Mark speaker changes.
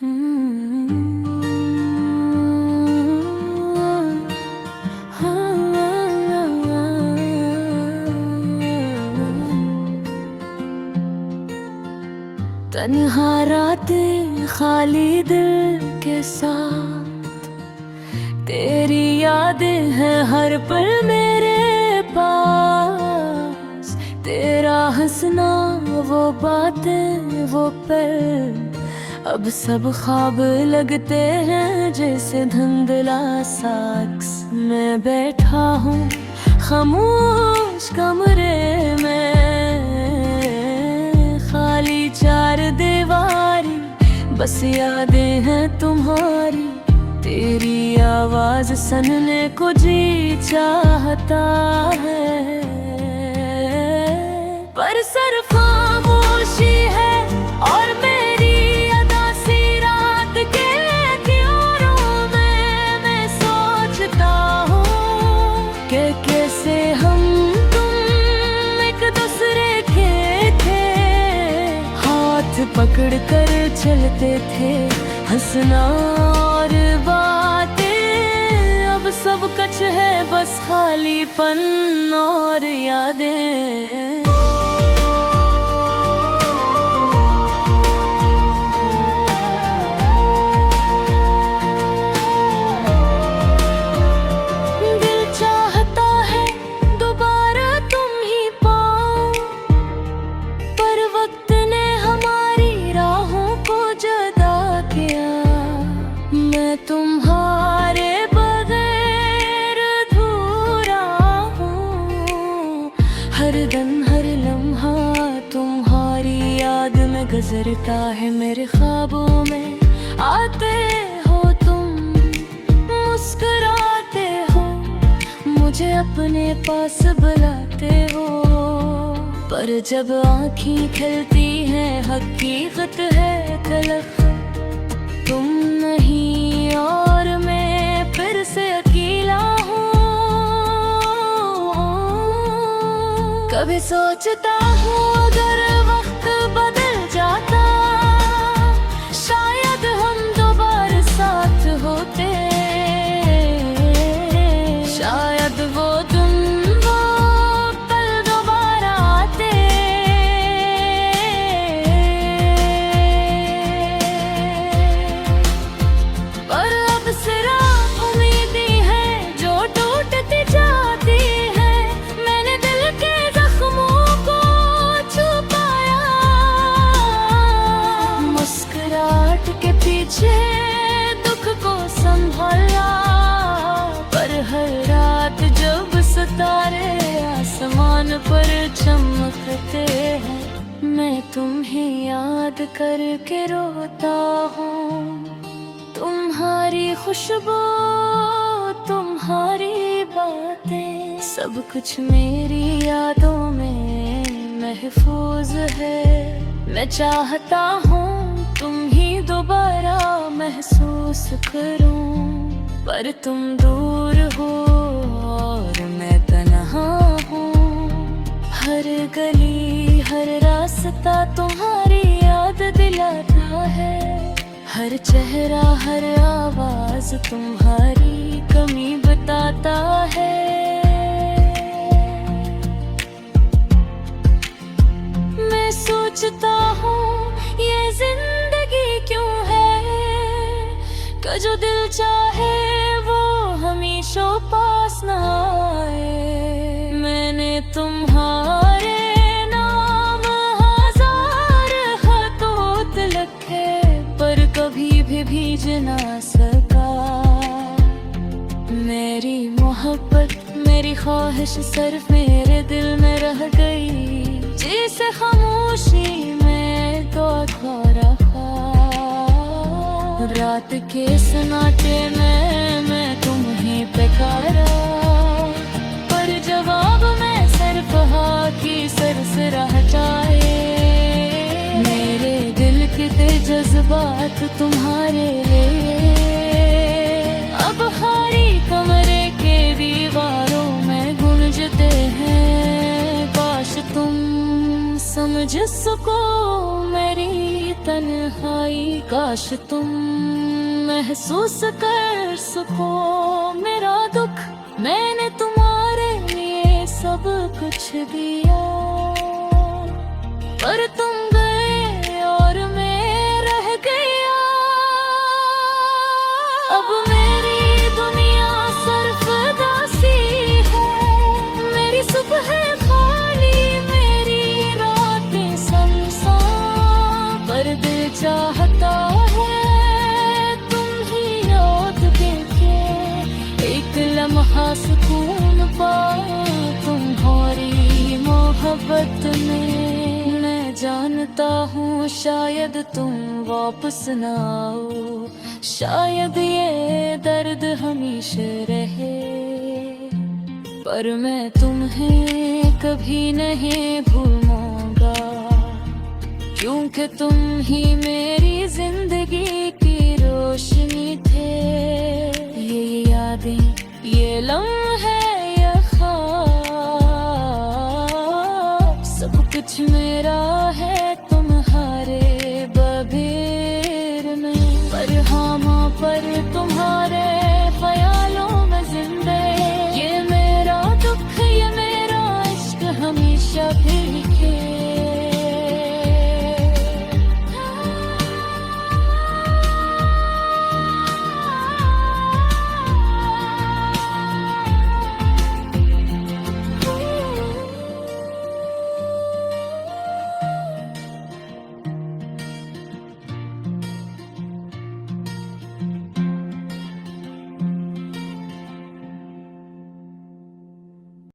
Speaker 1: तन्हा रातें खाली दिल के साथ, तेरी यादें हैं हर पल मेरे पास। तेरा हंसना, वो बातें, वो पल, अब सब ख्वाब लगते हैं जैसे धुंधला सा अक्स। मैं बैठा हूँ खामोश कमरे में, खाली चार दीवारी, बस यादें हैं तुम्हारी। तेरी आवाज सुनने को जी चाहता है, पर सिर्फ खामोशी है। और मेरी अदासी रात के क्यों में मैं सोचता हूँ कि कैसे हम तुम एक दूसरे के थे, हाथ पकड़ कर चलते थे, हंसना और बातें। अब सब कुछ है बस खालीपन और यादें। दिल चाहता है दोबारा तुम ही पाओ, पर वक्त ने हमारी राहों को जुदा किया। मैं तुम्हारे बगैर अधूरा हूँ, हर दिन हर लम्हा तुम्हारी याद में गुजरता है। मेरे ख्वाबों में आते हो तुम, मुस्कुराते हो, मुझे अपने पास बुलाते हो, पर जब आँखें खिलती हैं हकीकत है तलख। तुम नहीं और मैं फिर से अकेला हूँ। कभी सोचता हूँ अगर वक्त बदल जाता, शायद हम दोबारा साथ होते। शायद वो दिन वो पल दोबारा आते। पर अब सिर्फ उम्मीदें हैं जो टूटती जाती है। मैंने दिल के जख्मों को छुपाया, मुस्कुराहट के पीछे दुख को संभाला। पर हर रात जब सितारे आसमान पर चमकते हैं, मैं तुम्हें याद करके रोता हूँ। तुम्हारी खुशबू, तुम्हारी बातें, सब कुछ मेरी यादों में महफूज है। मैं चाहता हूँ तुम ही दोबारा महसूस करूँ, पर तुम दूर हो और मैं तन्हा हूँ। हर गली हर रास्ता तुम्हारी याद दिलाता है, हर चेहरा हर आवाज तुम्हारी कमी बताता है। मैं सोचता हूँ ये जिंदगी क्यों है, कि जो दिल चाहे वो हमेशा पास न आए। मैंने तुम्हारे नाम हजार खतोत लिखे, पर कभी भी भीज ना सका। मेरी मोहब्बत मेरी ख्वाहिश सिर्फ मेरे दिल में रह गई, जिसे खामोशी में तो खो रखा। रात के सन्नाटे में मैं तुम्हें पुकारा, पर जवाब में सिर्फ हाँ की सरसराहट जाए। मेरे दिल के जज्बात तुम्हारे लिए अब खाली कमरे के दीवारों में गूंजते हैं। काश तुम समझ सको मेरी तन्हाई, काश तुम महसूस कर सको मेरा दुख। मैंने तुम्हारे लिए सब कुछ दिया, पर तुम गए और मैं रह गया। अब मेरी दुनिया सरफदासी है, मेरी सुबह खाली, मेरी रातें सुनसान, पर दिल चाहता है तुम ही याद देके एक लम्हा सुकून पाओ तुम्हारी मोहब्बत में। मैं जानता हूँ शायद तुम वापस ना आओ, शायद ये दर्द हमेशा रहे, पर मैं तुम्हें कभी नहीं भूलूंगा, क्योंकि तुम ही मेरी जिंदगी की रोशनी थे। ये यादें, ये लम्हे, ये ख्वाब, सब कुछ मेरा है